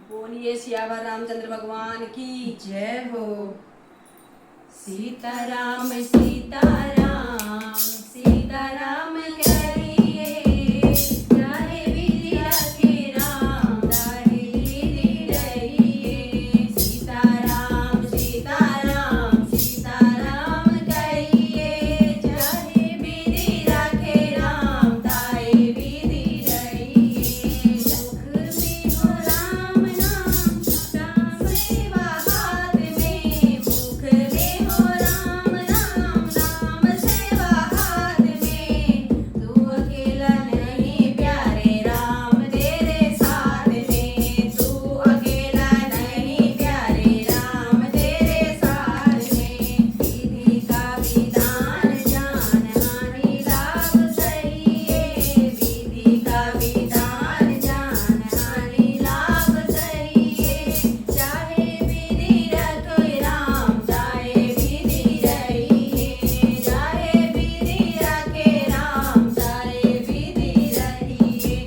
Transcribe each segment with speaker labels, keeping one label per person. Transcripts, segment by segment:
Speaker 1: बोलिए सियावर रामचंद्र भगवान की
Speaker 2: जय हो। सीताराम सीताराम सीताराम करिए, चाहे विधि रखे राम, चाहे विधि रहिए। सीताराम सीताराम सीताराम करिए, चाहे विधि रखे राम, चाहे विधि रहिए। मुख में हो राम नाम, राम सेवा हाथ में। मुख में हो राम नाम, राम सेवा हाथ में। तू अकेला नहीं प्यारे, राम तेरे साथ में। तू अकेला नहीं प्यारे, राम तेरे साथ में। विधि का विधान जान, हानि लाभ सहिए। विधि का विधान जान, हानि लाभ सहिए। चाहे विधि रखे राम, चाहे विधि रहिए। चाहे विधि रखे राम, चाहे विधि रहिए।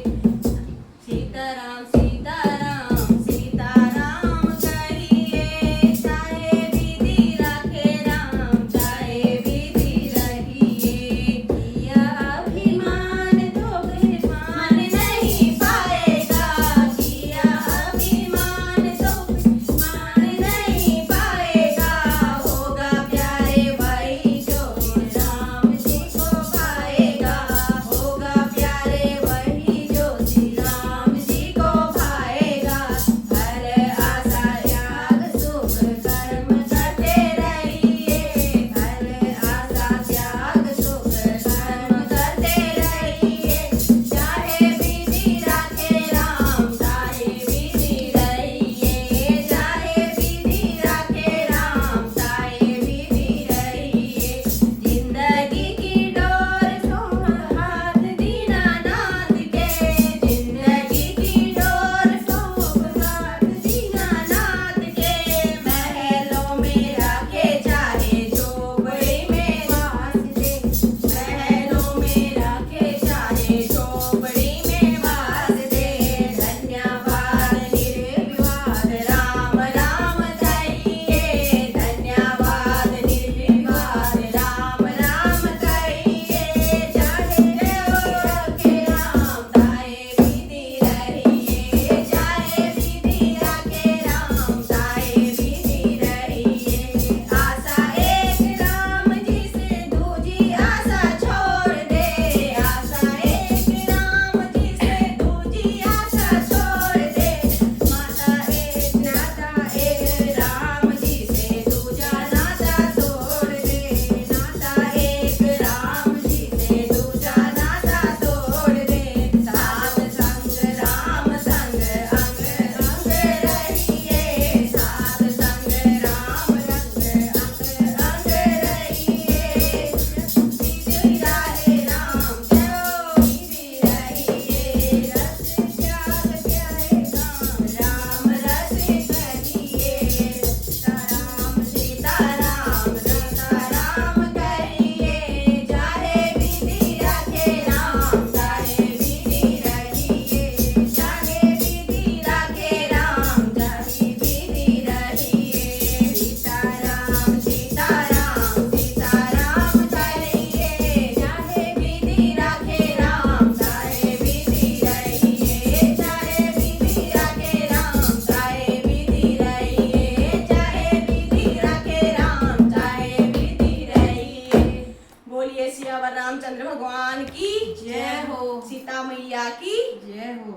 Speaker 2: सीताराम सीताराम सीताराम करिए, चाहे विधि रखे राम, चाहे विधि रहिए। किया अभिमान तो मान नहीं पाएगा, किया अभिमान तो मान नहीं पाएगा। होगा प्यारे वही जो राम जी को पाएगा। होगा प्यारे वही जो श्री राम जी को पाएगा। हर आशा त्याग शुभ कर्म करते रहिए। हर आशा त्याग शुभ कर्म करते रहिए। चाहे विधि रखे राम, चाहे विधि रहिए। चाहे विधि रखे राम, चाहे विधि रहिए। जिंदगी की डोर छोड़ हाथ दीनानाथ के। जिंदगी की डोर छोड़ हाथ दीनानाथ के। महलों में रखे चाहे झोपड़ी में वास दे। महलों में रखे चाहे झोपड़ी में वास दे। धन्यवाद निर्विवाद राम राम कहिए। धन्यवाद निर्विवाद राम राम कहिए। चाहे रखे राम, चाहे विधि रहिए। चाहे विधि रखे राम, चाहे विधि रहिए। आशा एक राम जी से दूजी आशा छोड़ दे। आशा एक राम जी से दूजी आशा छोड़ दे। माता एक नाता एक राम जी से दूजा नाता तोड़ दे। नाता एक राम जी से दूजा नाता तोड़ दे। साथ संग राम संग अंग अंग रहिए। साथ संग राम रंग अंग अंग रहिए। विधि रहे राम, जो विधि रहिए। रस त्याग प्यारे राम, राम रस कहिए। सीताराम सीताराम सीताराम कहिए, चाहे विधि रखे राम, चाहे विधि रहिए। चाहे विधि रखे राम, चाहे विधि रहिए। सीताराम सीताराम सीताराम कहिए, चाहे विधि रखे राम, चाहे विधि रहिए। चाहे विधि रखे राम, चाहे विधि रहिए। चाहे विधि रखे राम, चाहे विधि रहिए।
Speaker 1: बोलिए सियावर रामचंद्र भगवान की
Speaker 2: जय हो।
Speaker 1: सीता मैया की
Speaker 2: जय हो।